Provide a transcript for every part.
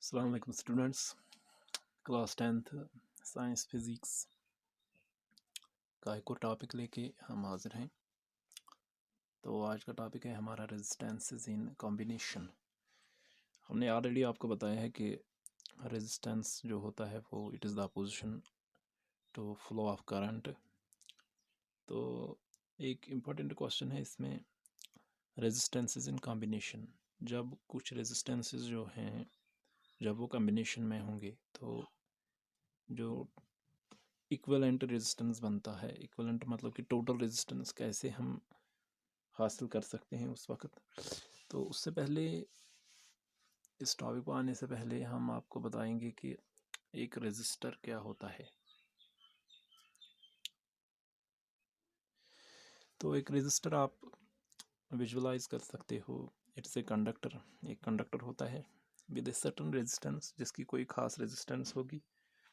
अस्सलाम वालेकुम students. Class 10th science physics का एक और टॉपिक लेके हम हाजिर हैं। तो आज का टॉपिक है हमारा रेजिस्टेंसेस इन कॉम्बिनेशन। हमने ऑलरेडी आपको बताया है कि रेजिस्टेंस जो होता है वो it is the opposition to flow of current. तो एक इम्पॉर्टेंट क्वेश्चन है इसमें, रेजिस्टेंसेस इन कॉम्बिनेशन। जब कुछ रेजिस्टेंसेस जो हैं जब वो कॉम्बिनेशन में होंगे तो जो इक्विवेलेंट रेजिस्टेंस बनता है, इक्विवेलेंट मतलब कि टोटल रेजिस्टेंस कैसे हम हासिल कर सकते हैं उस वक्त। तो उससे पहले, इस टॉपिक को आने से पहले हम आपको बताएंगे कि एक रेजिस्टर क्या होता है। तो एक रेजिस्टर आप विजुअलाइज कर सकते हो, इट्स ए कंडक्टर। एक कंडक्टर होता है विद ए सर्टन रेजिस्टेंस, जिसकी कोई ख़ास रेजिस्टेंस होगी।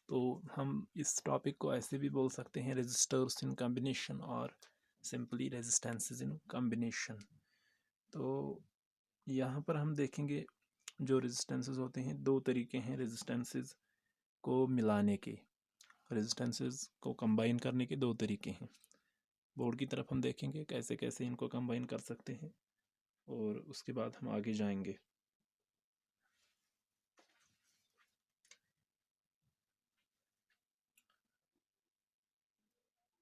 तो हम इस टॉपिक को ऐसे भी बोल सकते हैं, रेजिस्टर्स इन कॉम्बिनेशन और सिंपली रेजिस्टेंसेस इन कॉम्बिनेशन। तो यहाँ पर हम देखेंगे जो रेजिस्टेंसेस होते हैं, दो तरीके हैं रेजिस्टेंसेस को मिलाने के, रेजिस्टेंसेस को कंबाइन करने के दो तरीके हैं। बोर्ड की तरफ हम देखेंगे कैसे कैसे इनको कंबाइन कर सकते हैं और उसके बाद हम आगे जाएंगे।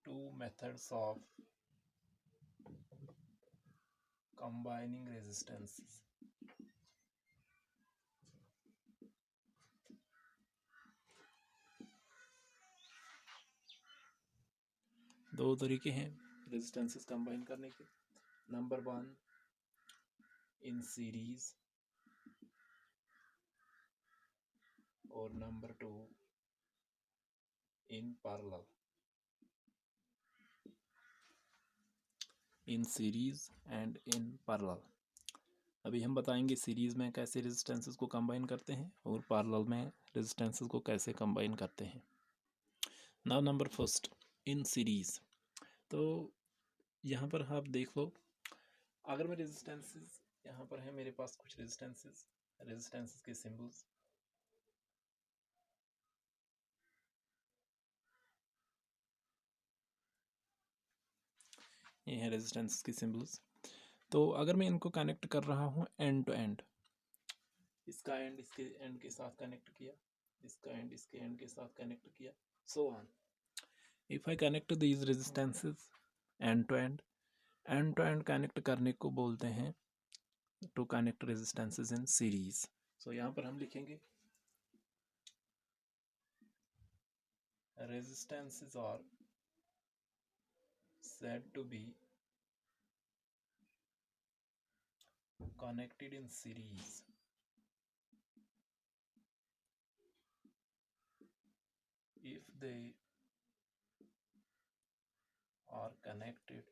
Two methods of combining resistances. दो तरीके हैं रेजिस्टेंसेस कंबाइन करने के। नंबर 1 इन सीरीज और number 2 in parallel. In series and in parallel. अभी हम बताएंगे सीरीज़ में कैसे रेजिस्टेंसेस को कंबाइन करते हैं और पैरेलल में रेजिस्टेंसेस को कैसे कंबाइन करते हैं। नाउ नंबर फर्स्ट, इन सीरीज़। तो यहाँ पर आप देख लो, अगर मैं रेजिस्टेंसेस, यहाँ पर है मेरे पास कुछ रेजिस्टेंसेस के सिंबल्स। ये हैं रेजिस्टेंसेस के सिंबल्स। तो अगर मैं इनको कनेक्ट कर रहा हूँ एंड टू एंड, इसका एंड इसके एंड के साथ कनेक्ट किया, इसका एंड इसके एंड के साथ कनेक्ट किया, so on. If I connect these resistances end to end connect करने को बोलते हैं to connect resistances in series. So यहाँ पर हम लिखेंगे resistances are said to be connected in series if they are connected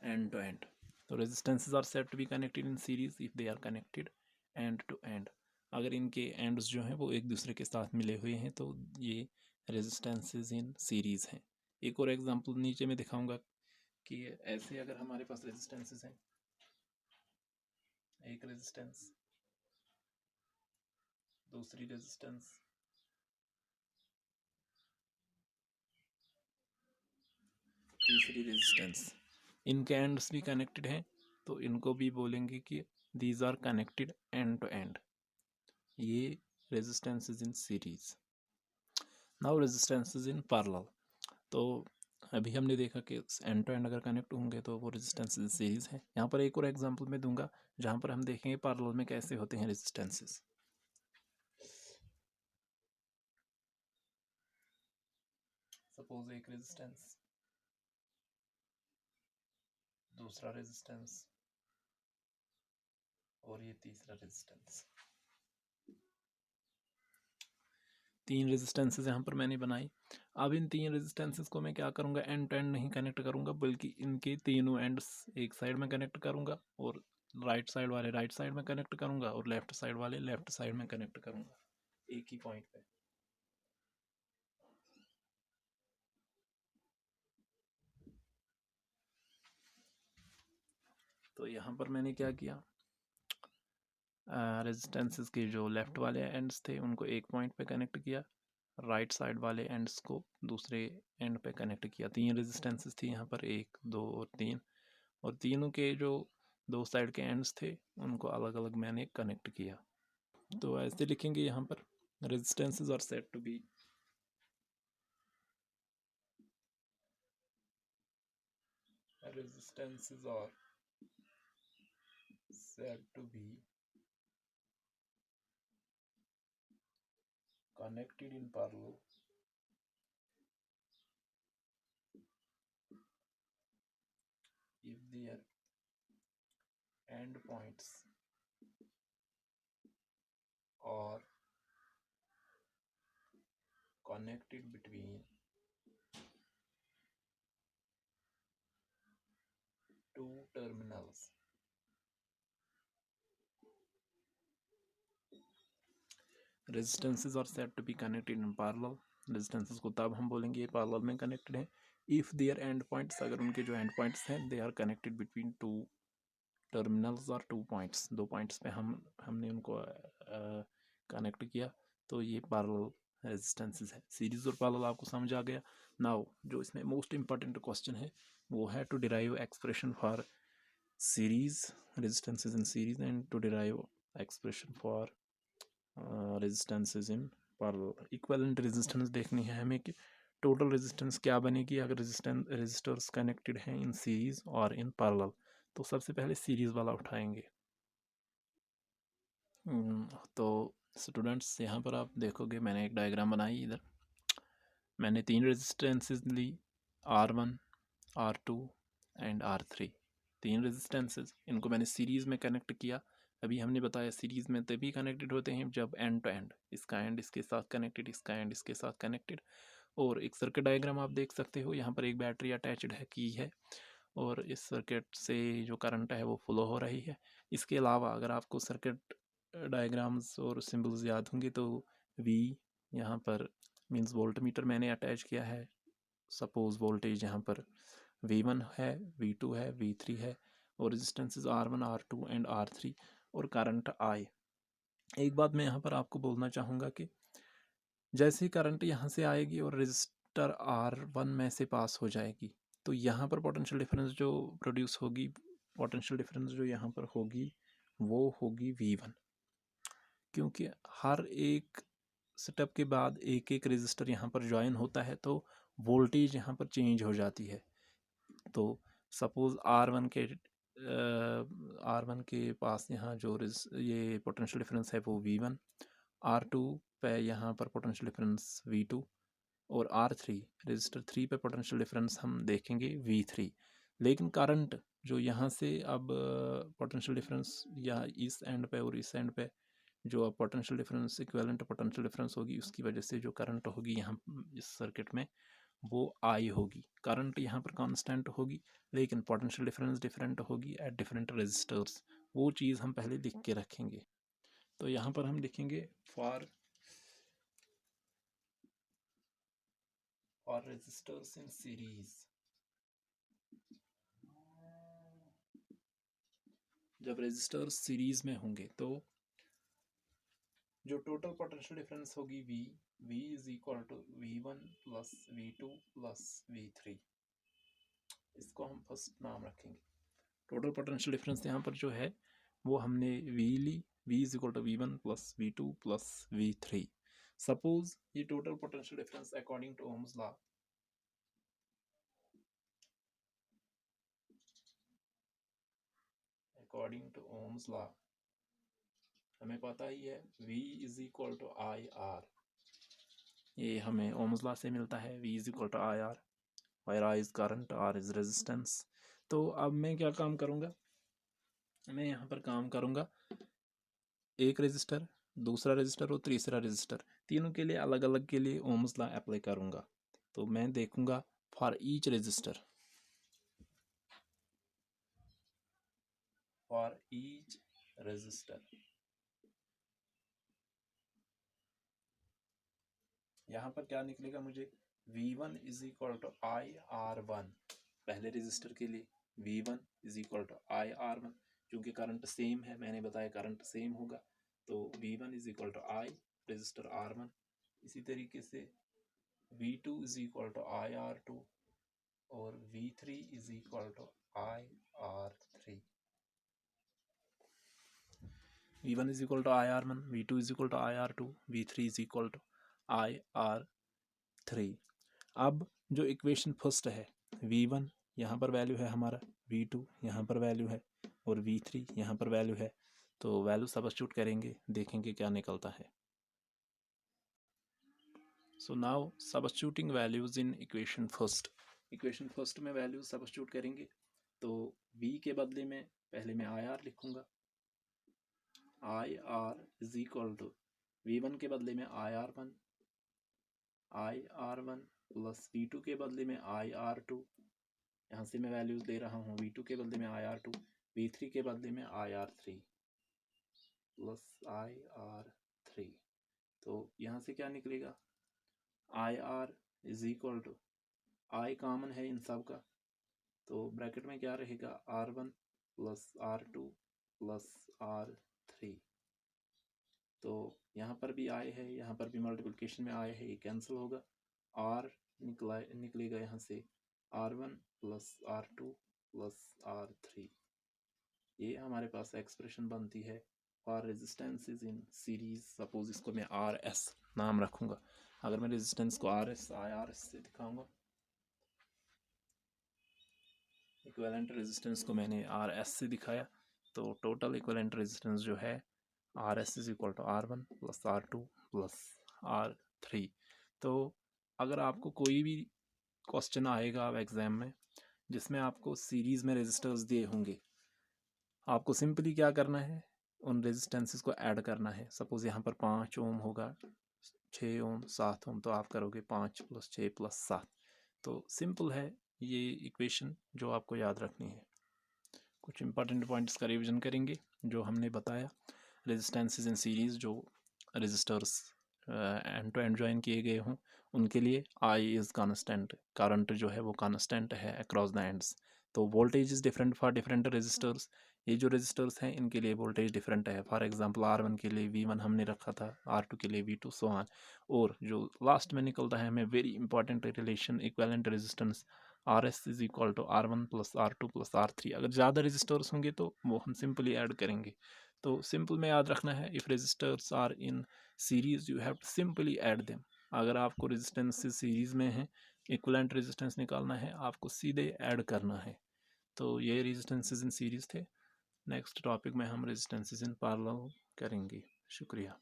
end to end. So resistances are said to be connected in series if they are connected end to end. अगर इनके ends जो हैं वो एक दूसरे के साथ मिले हुए हैं तो ये रेजिस्टेंसेस इन सीरीज हैं। एक और एग्जांपल नीचे में दिखाऊंगा कि ऐसे अगर हमारे पास रेजिस्टेंसेस हैं, एक रेजिस्टेंस, दूसरी रेजिस्टेंस, तीसरी रेजिस्टेंस, इनके एंड्स भी कनेक्टेड हैं तो इनको भी बोलेंगे कि these are connected end to end. ये resistances in series. Now resistances in parallel. तो अभी हमने देखा कि एंड टू एंड अगर कनेक्ट होंगे तो वो रेजिस्टेंसेस इन सीरीज हैं। यहाँ पर एक और एग्जांपल मैं दूंगा जहाँ पर हम देखेंगे पैरेलल में कैसे होते हैं रेजिस्टेंसेस। सपोज एक रेजिस्टेंस, दूसरा रेजिस्टेंस और ये तीसरा रेजिस्टेंस। तीन रेजिस्टेंसेस यहाँ पर मैंने बनाई। अब इन तीन रेजिस्टेंसेस को मैं क्या करूँगा, एंड टू एंड नहीं कनेक्ट करूँगा बल्कि इनके तीनों एंड्स एक साइड में कनेक्ट करूँगा और राइट साइड वाले राइट साइड में कनेक्ट करूँगा और लेफ्ट साइड वाले लेफ्ट साइड में कनेक्ट करूँगा एक ही पॉइंट पे। तो यहाँ पर मैंने क्या किया, रेजिस्टेंसेस के जो लेफ़्ट वाले एंड्स थे उनको एक पॉइंट पे कनेक्ट किया, राइट साइड वाले एंड्स को दूसरे एंड पे कनेक्ट किया। 3 रेजिस्टेंसेस थी यहाँ पर, 1, 2 और 3, और तीनों के जो 2 साइड के एंड्स थे उनको अलग अलग मैंने कनेक्ट किया। तो ऐसे लिखेंगे यहाँ पर, resistances are said to be resistance are said to be connected in parallel if their endpoints are connected between two terminals. Resistances are said to be connected in parallel. Resistances को तब हम बोलेंगे ये parallel में connected है if their endpoints, अगर उनके जो endpoints हैं they are connected between two terminals or 2 points, 2 points पे हमने उनको कनेक्ट किया, तो ये पैरेलल रेजिस्टेंसेस है। सीरीज और पैरेलल आपको समझ आ गया। नाउ जो इसमें मोस्ट इंपॉर्टेंट क्वेश्चन है वो है to derive expression for series resistances in series and to derive expression for resistances in parallel. Equivalent resistance देखनी है हमें कि टोटल रेजिस्टेंस क्या बनेगी अगर रेजिस्टर्स कनेक्टेड हैं इन सीरीज और इन पैरेलल। तो सबसे पहले सीरीज वाला उठाएंगे। तो स्टूडेंट्स यहाँ पर आप देखोगे मैंने एक डायग्राम बनाई, इधर मैंने 3 resistances Lee, R1, R2 and R3। 3 resistances, इनको मैंने सीरीज़ में कनेक्ट किया। अभी हमने बताया सीरीज़ में तभी कनेक्टेड होते हैं जब एंड टू एंड, इसका एंड इसके साथ कनेक्टेड, इसका एंड इसके साथ कनेक्टेड। और एक सर्किट डायग्राम आप देख सकते हो, यहाँ पर एक बैटरी अटैच्ड है की है और इस सर्किट से जो करंट है वो फ्लो हो रही है। इसके अलावा अगर आपको सर्किट डायग्राम्स और सिंबल्स याद होंगे तो V यहाँ पर मींस वोल्ट मीटर मैंने अटैच किया है। सपोज वोल्टेज यहाँ पर V1 है, V2 है, V3 है और resistances R1, R2 and R3 और करंट I। एक बात मैं यहाँ पर आपको बोलना चाहूँगा कि जैसे ही करंट यहाँ से आएगी और रजिस्टर R1 में से पास हो जाएगी तो यहाँ पर पोटेंशियल डिफरेंस जो प्रोड्यूस होगी, पोटेंशियल डिफरेंस जो यहाँ पर होगी वो होगी V1, क्योंकि हर एक स्टेप के बाद एक एक रजिस्टर यहाँ पर ज्वाइन होता है तो वोल्टेज यहाँ पर चेंज हो जाती है। तो सपोज R1 के पास यहाँ जो ये पोटेंशियल डिफरेंस है वो V1, R2 पे यहाँ पर पोटेंशियल डिफरेंस V2 और R3 रजिस्टर 3 पे पोटेंशियल डिफरेंस हम देखेंगे V3। लेकिन करंट जो यहाँ से अब पोटेंशियल डिफरेंस या इस एंड पे और इस एंड पे जो अब potential difference equivalent potential difference होगी उसकी वजह से जो करंट होगी यहाँ इस सर्किट में वो I होगी। करंट यहाँ पर कांस्टेंट होगी लेकिन पोटेंशियल डिफरेंस डिफरेंट होगी एट डिफरेंट रजिस्टर्स। वो चीज़ हम पहले लिख के रखेंगे। तो यहाँ पर हम लिखेंगे फॉर रेजिस्टर्स इन सीरीज, जब रेजिस्टर्स सीरीज में होंगे तो जो टोटल पोटेंशियल डिफरेंस होगी V is equal to V1 plus V2 plus V3। इसको हम फर्स्ट नाम रखेंगे। टोटल पोटेंशियल डिफरेंस यहाँ पर जो है वो हमने V ली, V is equal to V1 plus V2 plus V3। Suppose ये total potential difference according to Ohm's law हमें पता ही है V is equal to IR, ये हमें ओम्स लॉ से मिलता है। V is equal to IR, where I is current, R is resistance। तो अब मैं क्या काम करूँगा, मैं यहाँ पर काम करूँगा एक रजिस्टर, दूसरा रजिस्टर और तीसरा रजिस्टर, तीनों के लिए अलग अलग के लिए ओम्स लॉ अप्लाई करूँगा। तो मैं देखूँगा फॉर ईच रजिस्टर, यहाँ पर क्या निकलेगा मुझे V1 is equal to IR1 पहले रजिस्टर के लिए, V1 is equal to IR1, क्योंकि करंट सेम है, मैंने बताया करंट सेम होगा, तो V1 is equal to I register R1। इसी तरीके से V2 is equal to IR2 और V3 is equal to IR3। V1 is equal to IR1, V2 is equal to IR2, V3 is equal to IR3। अब जो equation first है, V1 यहाँ पर value है हमारा, V2 यहाँ पर वैल्यू है और V3 यहाँ पर वैल्यू है, तो वैल्यू सब्स्टिट्यूट करेंगे, देखेंगे क्या निकलता है। So now substituting values in equation first में वैल्यू सब्स्टिट्यूट करेंगे, तो V के बदले में पहले मैं IR लिखूंगा, IR is equal to V1 के बदले में IR1 प्लस V2 के बदले में IR2, यहाँ से मैं वैल्यूज ले रहा हूँ, V2 के बदले में IR2, V3 के बदले में IR3 प्लस IR3। तो यहाँ से क्या निकलेगा, IR is equal to I common है इन सब का, तो ब्रैकेट में क्या रहेगा, R1 plus R2 plus R3। तो यहाँ पर भी I है, यहाँ पर भी मल्टीप्लिकेशन में I है, ये कैंसिल होगा, R निकलेगा यहाँ से R1 plus R2 plus R3। ये हमारे पास एक्सप्रेशन बनती है for resistances in series. Suppose इसको मैं RS नाम रखूँगा, अगर मैं रेजिस्टेंस को IRS से दिखाऊँगा, इक्विवेलेंट रेजिस्टेंस को मैंने RS से दिखाया, तो टोटल इक्विवेलेंट रेजिस्टेंस जो है RS is equal to R1 plus R2 plus R3। तो अगर आपको कोई भी क्वेश्चन आएगा अब एग्ज़ाम में जिसमें आपको सीरीज़ में रेजिस्टर्स दिए होंगे, आपको सिंपली क्या करना है, उन रेजिस्टेंसेस को ऐड करना है। सपोज़ यहाँ पर 5 ओम होगा, 6 ओम, 7 ओम, तो आप करोगे 5 + 6 + 7। तो सिंपल है ये इक्वेशन जो आपको याद रखनी है। कुछ इंपॉर्टेंट पॉइंट्स का रिवीजन करेंगे जो हमने बताया। रेजिस्टेंसेस इन सीरीज़ जो resistors end to end join किए गए हों उनके लिए I इज़ कांस्टेंट, करंट जो है वो कांस्टेंट है अक्रॉस द एंड्स। तो voltage is different for different resistors, ये जो रजिस्टर्स हैं इनके लिए वोल्टेज डिफरेंट है। फॉर एग्जांपल R1 के लिए V1 हमने रखा था, R2 के लिए V2, सो ऑन। और जो लास्ट में निकलता है हमें very important relation, equivalent resistance RS is equal to R1 plus R2 plus R3। अगर ज़्यादा रजिस्टर्स होंगे तो वो हम सिंपली ऐड करेंगे। तो सिंपल में याद रखना है, if resistors are in series you have to simply add them. अगर आपको रेजिस्टेंस सीरीज़ में है, इक्विवेलेंट रेजिस्टेंस निकालना है, आपको सीधे ऐड करना है। तो ये रेजिस्टेंसेस इन सीरीज़ थे। नेक्स्ट टॉपिक में हम रेजिस्टेंसेस इन पैरेलल करेंगे। शुक्रिया।